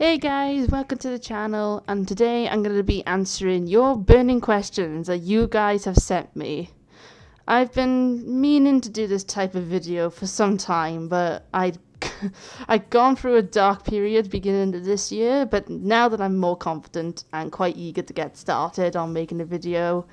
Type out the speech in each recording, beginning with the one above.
Hey guys, welcome to the channel, and today I'm going to be answering your burning questions that you guys have sent me. I've been meaning to do this type of video for some time, but I'd gone through a dark period beginning of this year, but now that I'm more confident and quite eager to get started on making a video,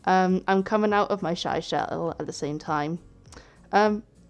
I'm coming out of my shy shell at the same time.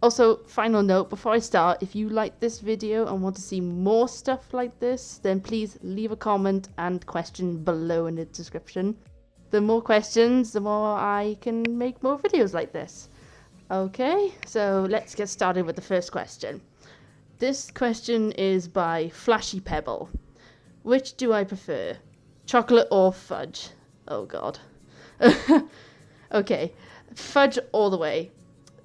Also, final note before I start, if you like this video and want to see more stuff like this, then please leave a comment and question below in the description. The more questions, the more I can make more videos like this. Okay, so let's get started with the first question. This question is by Flashy Pebble. Which do I prefer? Chocolate or fudge? Oh god. Okay, fudge all the way.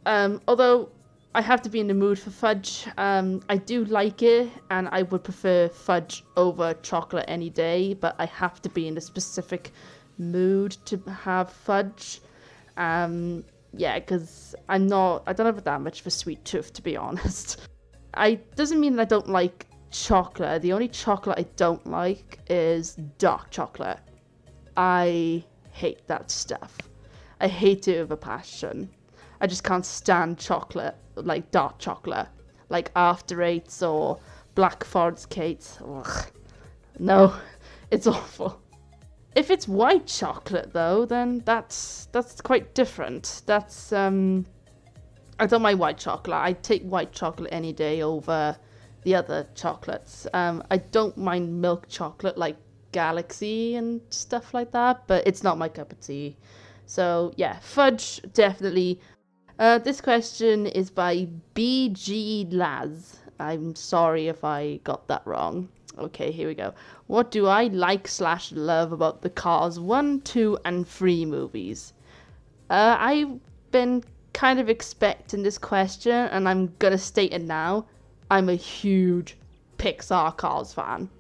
Although I have to be in the mood for fudge. I do like it, and I would prefer fudge over chocolate any day, but I have to be in a specific mood to have fudge. Yeah, because I don't have that much of a sweet tooth, to be honest. Doesn't mean that I don't like chocolate. The only chocolate I don't like is dark chocolate. I hate that stuff. I hate it with a passion. I just can't stand chocolate, like dark chocolate, like After Eights or Black Forest Cakes. Ugh. No, it's awful. If it's white chocolate though, then that's quite different. I don't mind white chocolate. I'd take white chocolate any day over the other chocolates. I don't mind milk chocolate like Galaxy and stuff like that, but it's not my cup of tea. So yeah, fudge definitely. This question is by BG Laz. I'm sorry if I got that wrong. Okay, here we go. What do I like/love about the Cars 1, 2, and 3 movies? I've been kind of expecting this question, and I'm gonna state it now. I'm a huge Pixar Cars fan.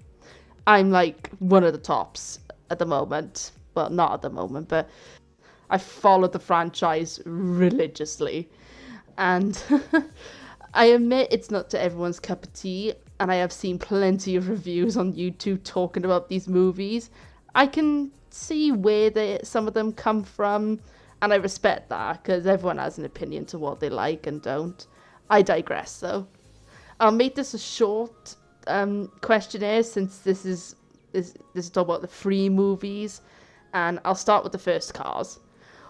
I'm like one of the tops at the moment. Well, not at the moment, but I followed the franchise religiously, and I admit it's not to everyone's cup of tea, and I have seen plenty of reviews on YouTube talking about these movies. I can see where some of them come from, and I respect that, because everyone has an opinion to what they like and don't. I digress, though. I'll make this a short questionnaire, since this is talk about the 3 movies, and I'll start with the first Cars.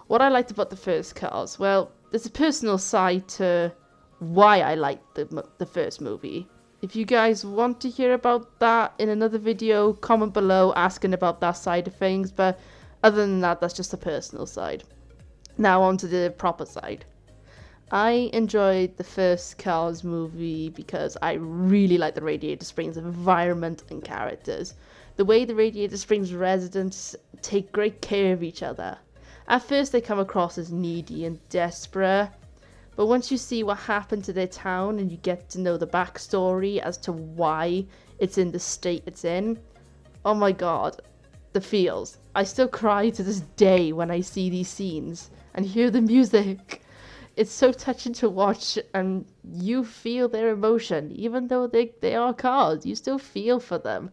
What I liked about the first Cars, well, there's a personal side to why I liked the first movie. If you guys want to hear about that in another video, comment below asking about that side of things, but other than that, that's just a personal side. Now on to the proper side. I enjoyed the first Cars movie because I really like the Radiator Springs environment and characters. The way the Radiator Springs residents take great care of each other. At first they come across as needy and desperate, but once you see what happened to their town and you get to know the backstory as to why it's in the state it's in, oh my god, the feels. I still cry to this day when I see these scenes and hear the music. It's so touching to watch, and you feel their emotion. Even though they are cars, you still feel for them.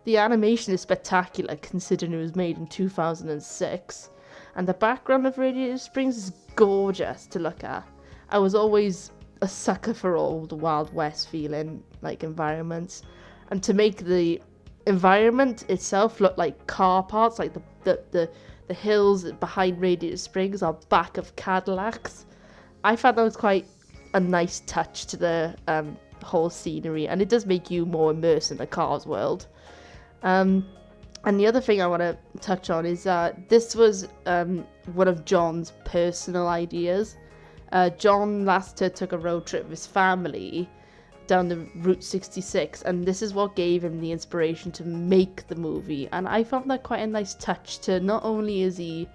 The animation is spectacular considering it was made in 2006. And the background of Radiator Springs is gorgeous to look at. I was always a sucker for all the Wild West feeling, like, environments. And to make the environment itself look like car parts, like the hills behind Radiator Springs are back of Cadillacs. I found that was quite a nice touch to the whole scenery, and it does make you more immersed in the Cars world. And the other thing I want to touch on is this was one of John's personal ideas. John Lasseter took a road trip with his family down the Route 66, and this is what gave him the inspiration to make the movie. And I found that quite a nice touch to not only is he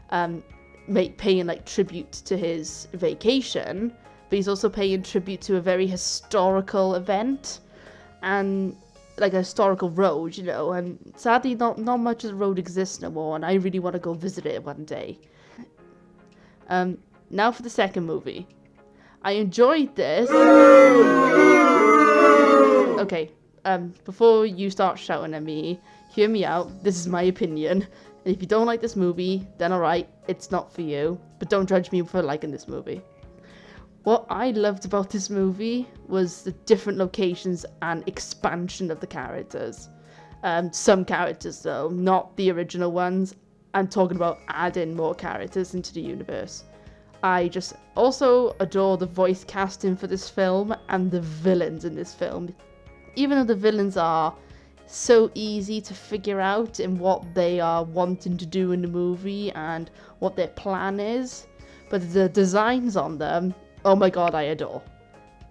paying like tribute to his vacation, but he's also paying tribute to a very historical event. And like a historical road, you know, and sadly not much of the road exists no more, and I really want to go visit it one day. Now for the second movie. I enjoyed this. Okay, before you start shouting at me, hear me out. This is my opinion. And if you don't like this movie, then alright, it's not for you. But don't judge me for liking this movie. What I loved about this movie was the different locations and expansion of the characters. Some characters though, not the original ones. I'm talking about adding more characters into the universe. I just also adore the voice casting for this film and the villains in this film. Even though the villains are so easy to figure out in what they are wanting to do in the movie and what their plan is, but the designs on them, oh my god, I adore.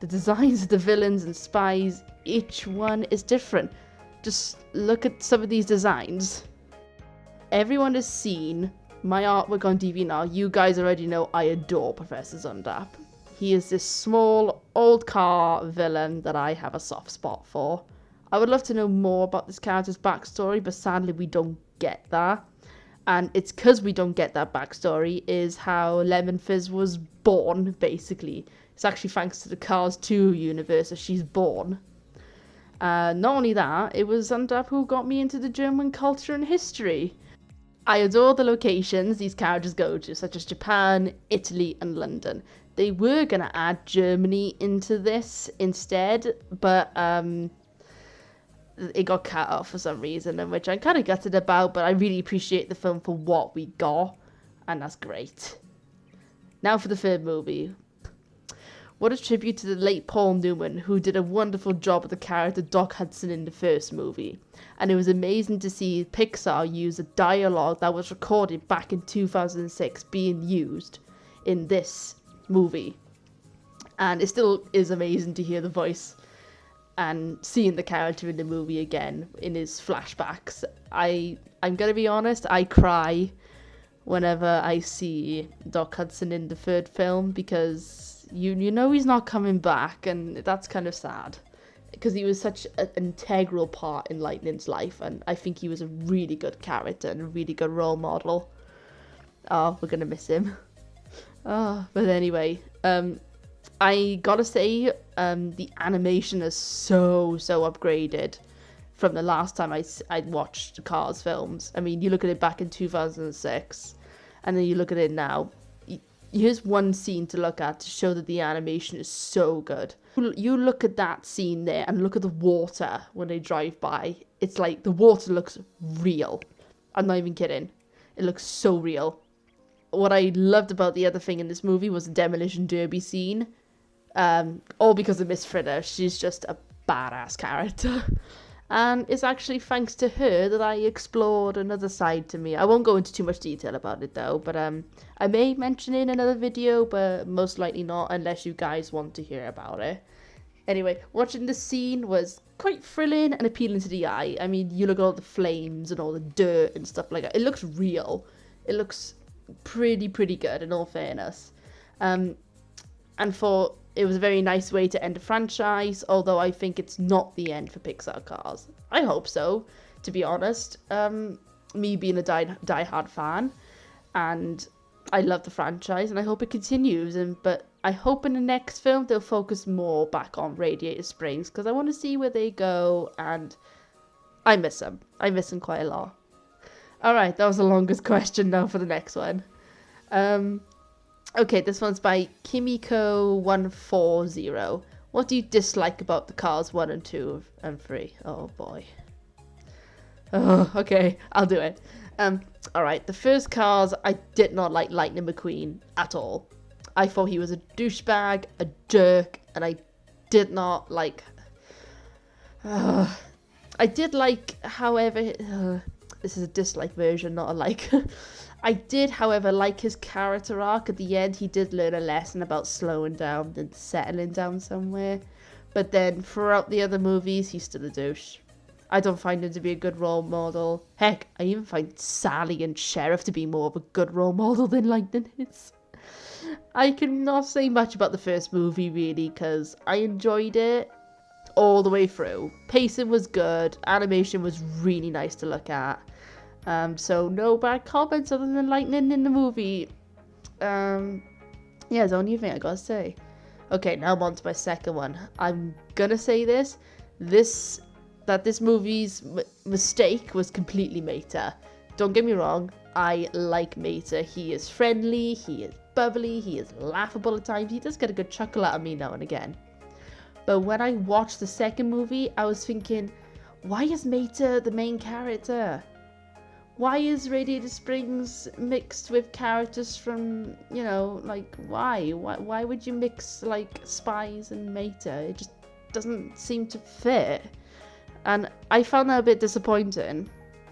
The designs of the villains and spies, each one is different. Just look at some of these designs. Everyone has seen my artwork on DeviantArt. You guys already know I adore Professor Zundap. He is this small, old car villain that I have a soft spot for. I would love to know more about this character's backstory, but sadly we don't get that. And it's because we don't get that backstory is how Lemonfizz was born, basically. It's actually thanks to the Cars 2 universe that she's born. Not only that, it was Zundap who got me into the German culture and history. I adore the locations these characters go to, such as Japan, Italy, and London. They were going to add Germany into this instead, but it got cut off for some reason, and which I'm kind of gutted about, but I really appreciate the film for what we got, and that's great. Now for the third movie. What a tribute to the late Paul Newman, who did a wonderful job of the character Doc Hudson in the first movie. And it was amazing to see Pixar use a dialogue that was recorded back in 2006 being used in this movie. And it still is amazing to hear the voice and seeing the character in the movie again in his flashbacks. I'm gonna be honest, I cry whenever I see Doc Hudson in the third film, because you know he's not coming back, and that's kind of sad because he was such an integral part in Lightning's life, and I think he was a really good character and a really good role model. Oh, we're gonna miss him. Oh, but anyway, I gotta say, the animation is so upgraded from the last time I watched the Cars films. I mean, you look at it back in 2006, and then you look at it now. Here's one scene to look at to show that the animation is so good. You look at that scene there and look at the water when they drive by. It's like the water looks real. I'm not even kidding. It looks so real. What I loved about the other thing in this movie was the demolition derby scene. All because of Miss Fritter. She's just a badass character. And it's actually thanks to her that I explored another side to me. I won't go into too much detail about it though, but I may mention it in another video, but most likely not unless you guys want to hear about it. Anyway, watching this scene was quite thrilling and appealing to the eye. I mean, you look at all the flames and all the dirt and stuff like that. It looks real. It looks pretty good in all fairness. And it was a very nice way to end a franchise, although I think it's not the end for Pixar Cars. I hope so, to be honest. Me being a die-hard fan, and I love the franchise, and I hope it continues. But I hope in the next film they'll focus more back on Radiator Springs, because I want to see where they go, and I miss them. I miss them quite a lot. Alright, that was the longest question now for the next one. Okay, this one's by Kimiko140. What do you dislike about the Cars 1 and 2 and 3? Oh boy. Oh, okay, I'll do it. Alright, the first Cars, I did not like Lightning McQueen at all. I thought he was a douchebag, a jerk, and I did not like... I did like, however... this is a dislike version, not a like. I did, however, like his character arc. At the end, he did learn a lesson about slowing down and settling down somewhere. But then, throughout the other movies, he's still a douche. I don't find him to be a good role model. Heck, I even find Sally and Sheriff to be more of a good role model than Lightning is. I cannot say much about the first movie, really, because I enjoyed it all the way through. Pacing was good. Animation was really nice to look at. So no bad comments other than Lightning in the movie. Yeah, it's the only thing I gotta say. Okay, now I'm on to my second one. I'm gonna say this that this movie's mistake was completely Mater. Don't get me wrong, I like Mater. He is friendly, he is bubbly, he is laughable at times. He does get a good chuckle out of me now and again. But when I watched the second movie, I was thinking, why is Mater the main character? Why is Radiator Springs mixed with characters from, you know, like, why? Why would you mix, like, spies and Mater? It just doesn't seem to fit. And I found that a bit disappointing.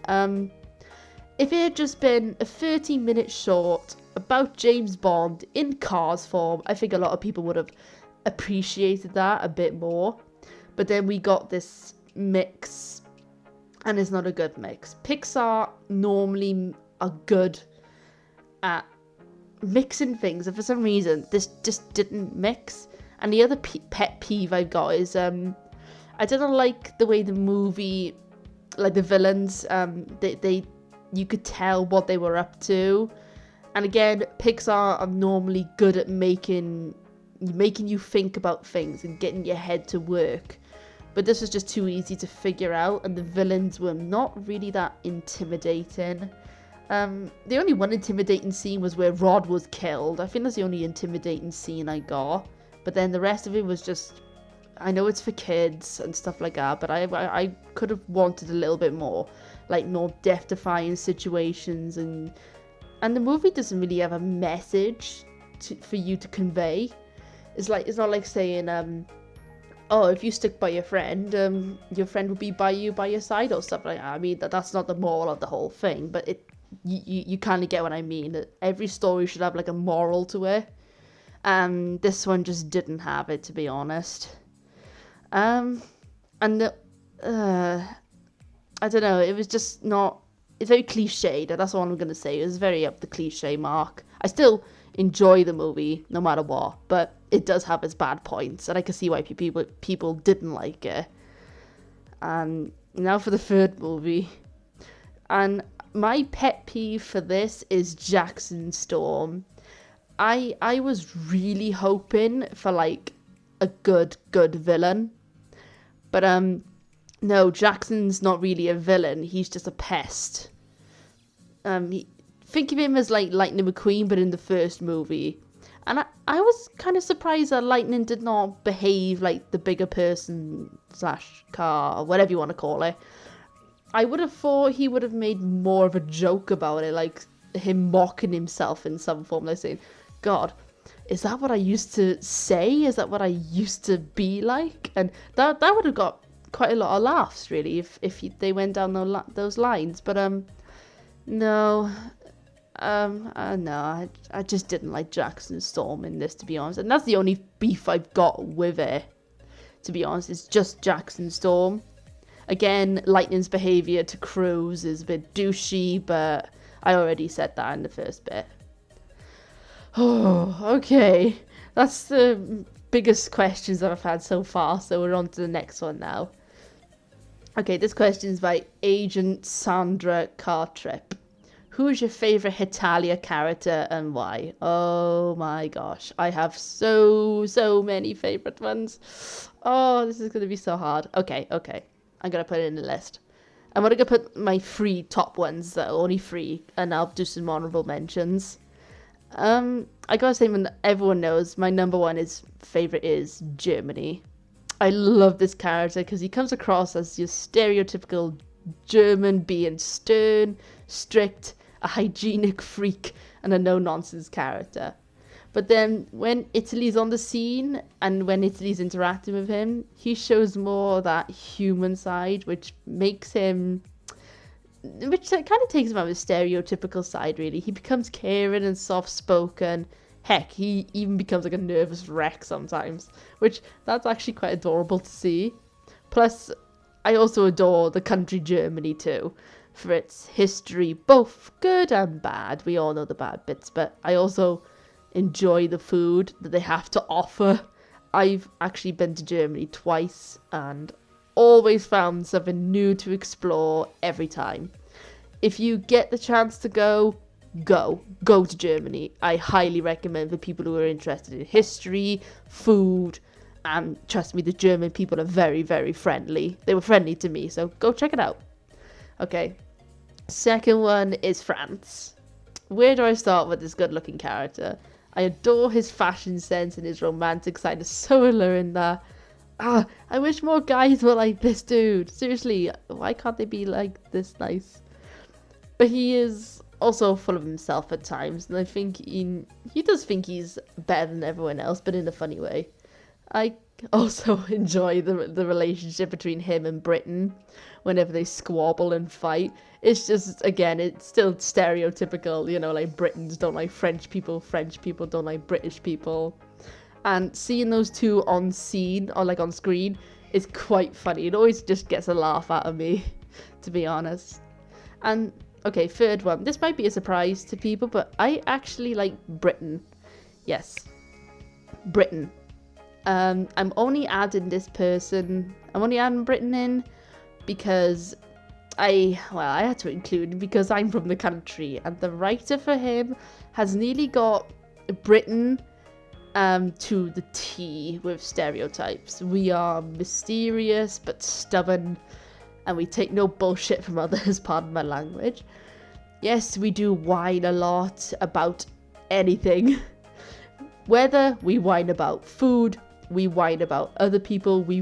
If it had just been a 30-minute short about James Bond in Cars form, I think a lot of people would have appreciated that a bit more. But then we got this mix, and it's not a good mix. Pixar normally are good at mixing things, and for some reason this just didn't mix. And the other pet peeve I've got is I didn't like the way the movie, like the villains, you could tell what they were up to. And again, Pixar are normally good at making you think about things and getting your head to work. But this was just too easy to figure out, and the villains were not really that intimidating. The only one intimidating scene was where Rod was killed. I think that's the only intimidating scene I got. But then the rest of it was just, I know it's for kids and stuff like that, but I could have wanted a little bit more, like more death-defying situations, and the movie doesn't really have a message for you to convey. It's not like saying oh, if you stick by your friend will be by your side or stuff like that. I mean, that's not the moral of the whole thing, but you kind of get what I mean. That every story should have like a moral to it. This one just didn't have it, to be honest. And I don't know, it was just not, it's very cliched, that's all I'm going to say. It was very up the cliche mark. I still enjoy the movie, no matter what, but it does have its bad points, and I can see why people didn't like it. And now for the third movie. And my pet peeve for this is Jackson Storm. I was really hoping for like a good villain, but no, Jackson's not really a villain. He's just a pest. Think of him as like Lightning McQueen, but in the first movie. And I was kind of surprised that Lightning did not behave like the bigger person / car, or whatever you want to call it. I would have thought he would have made more of a joke about it, like him mocking himself in some form, like saying, God, is that what I used to say? Is that what I used to be like? And that would have got quite a lot of laughs, really, if they went down those lines. But no, I just didn't like Jackson Storm in this, to be honest. And that's the only beef I've got with it, to be honest. It's just Jackson Storm. Again, Lightning's behaviour to Cruz is a bit douchey, but I already said that in the first bit. Oh, okay. That's the biggest questions that I've had so far, so we're on to the next one now. Okay, this question is by Agent Sandra Cartrip. Who is your favourite Hetalia character and why? Oh my gosh, I have so many favourite ones. Oh, this is going to be so hard. Okay. I'm going to put it in the list. I'm going to put my 3 top ones, that are only 3, and I'll do some honourable mentions. I gotta say, everyone knows my number 1 favourite is Germany. I love this character because he comes across as your stereotypical German, being stern, strict, a hygienic freak, and a no-nonsense character. But then when Italy's on the scene and when Italy's interacting with him, he shows more of that human side, which kind of takes him out of his stereotypical side, really. He becomes caring and soft-spoken. Heck, he even becomes like a nervous wreck sometimes, which that's actually quite adorable to see. Plus, I also adore the country Germany too, for its history, both good and bad. We all know the bad bits, but I also enjoy the food that they have to offer. I've actually been to Germany twice and always found something new to explore every time. If you get the chance to go to Germany. I highly recommend for people who are interested in history, food, And trust me, the German people are very, very friendly. They were friendly to me, so go check it out. Okay, second one is France. Where do I start with this good-looking character? I adore his fashion sense and his romantic side is so alluring that. I wish more guys were like this dude. Seriously, why can't they be like this nice? But he is also full of himself at times, and I think he does think he's better than everyone else, but in a funny way. I also enjoy the relationship between him and Britain whenever they squabble and fight. It's just, again, it's still stereotypical, you know, like Britons don't like French people don't like British people. And seeing those two on scene, or like on screen, is quite funny. It always just gets a laugh out of me, to be honest. And, okay, third one. This might be a surprise to people, but I actually like Britain. Yes. Britain. I'm only adding Britain in because I had to include him because I'm from the country, and the writer for him has nearly got Britain to the T with stereotypes. We are mysterious but stubborn, and we take no bullshit from others, pardon my language. Yes, we do whine a lot about anything. Whether we whine about food, we whine about other people, we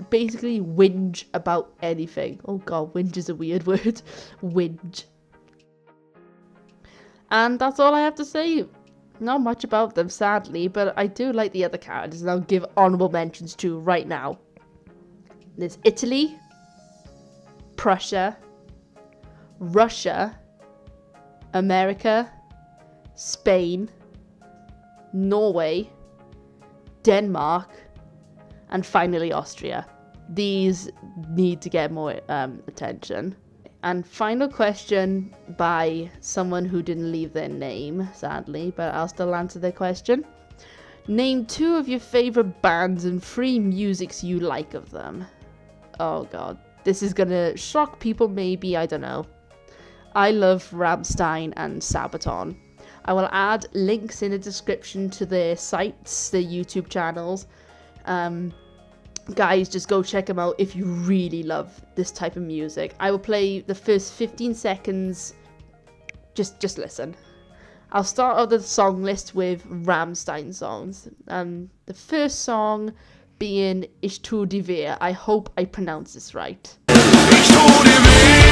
basically whinge about anything. Oh god, whinge is a weird word. Whinge. And that's all I have to say. Not much about them, sadly, but I do like the other characters, and I'll give honourable mentions to right now. There's Italy, Prussia, Russia, America, Spain, Norway, Denmark, and finally Austria. These need to get more attention. And final question by someone who didn't leave their name, sadly, but I'll still answer their question. Name 2 of your favourite bands and 3 musics you like of them. Oh god, this is gonna shock people maybe, I don't know. I love Rammstein and Sabaton. I will add links in the description to their sites, their YouTube channels. Guys, just go check them out if you really love this type of music. I will play the first 15 seconds. Just listen. I'll start out the song list with Rammstein songs. The first song being Ich tu dir weh. I hope I pronounce this right. Ich tu dir weh.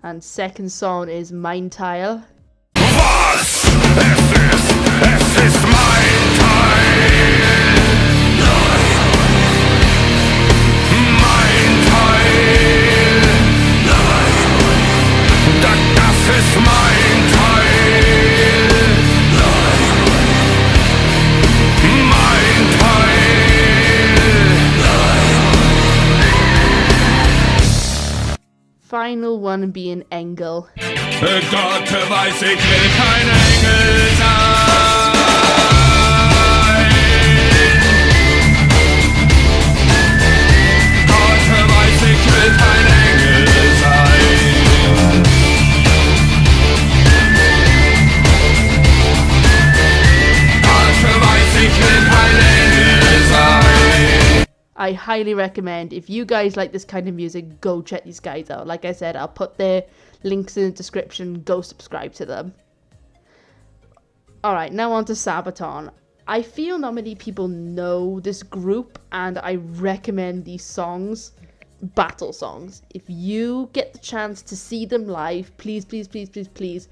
And second song is Mein Teil. Was? Es ist mein Teil. Mein Teil. Das ist mein Teil. Mein Teil. Final one being Engel. Gott weiß, ich will kein Engel sein. Gott weiß, ich will kein Engel sein. Gott weiß, ich will kein Engel sein. I highly recommend, if you guys like this kind of music, go check these guys out. Like I said, I'll put their links in the description. Go subscribe to them. Alright, now on to Sabaton. I feel not many people know this group, and I recommend these songs, battle songs. If you get the chance to see them live, please, please, please, please, please,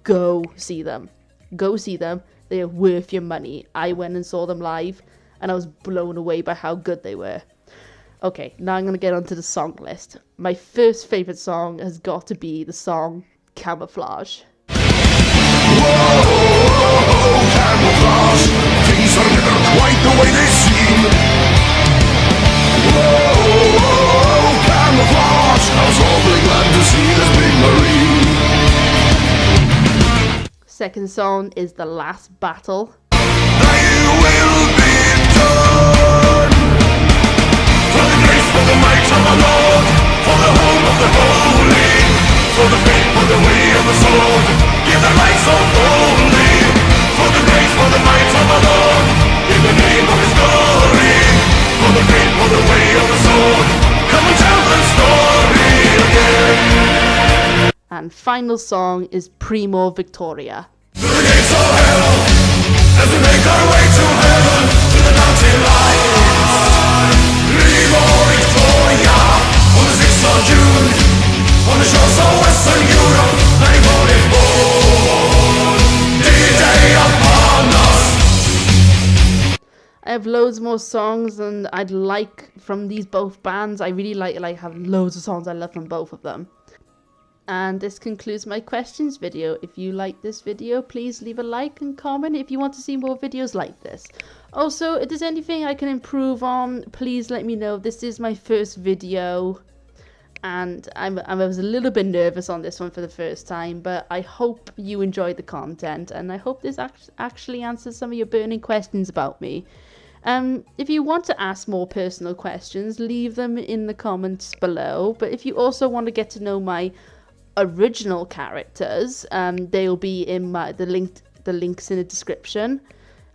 go see them. Go see them. They are worth your money. I went and saw them live, and I was blown away by how good they were. Okay, now I'm going to get onto the song list. My first favourite song has got to be the song Camouflage. Whoa, camouflage. Things are never quite the way they seem. Whoa, camouflage. I was awfully glad to see this big marine. Second song is The Last Battle. return. For the grace, for the might of our Lord, for the home of the holy, for the faith, for the way of the sword, give the light so boldly. For the grace, for the might of our Lord, in the name of His glory. For the faith, for the way of the sword, come and tell the story again. And final song is Primo Victoria. To the gates of hell, as we make our way to heaven, to the mountain lights. Primo Victoria, on the 6th of June, on the shores of Western Europe, 1944, D-Day upon us. I have loads more songs and I'd like from these both bands. I really like have loads of songs I love from both of them. And this concludes my questions video. If you like this video, please leave a like and comment if you want to see more videos like this. Also, if there's anything I can improve on, please let me know. This is my first video and I was a little bit nervous on this one for the first time, but I hope you enjoyed the content and I hope this actually answers some of your burning questions about me. If you want to ask more personal questions, leave them in the comments below. But if you also want to get to know my original characters, they'll be in the links in the description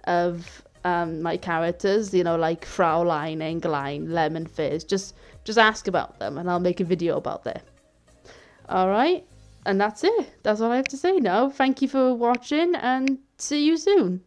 of my characters, you know, like Fraulein, Englein, Lemonfizz. Just ask about them and I'll make a video about them. Alright, and that's it. That's all I have to say now. Thank you for watching and see you soon.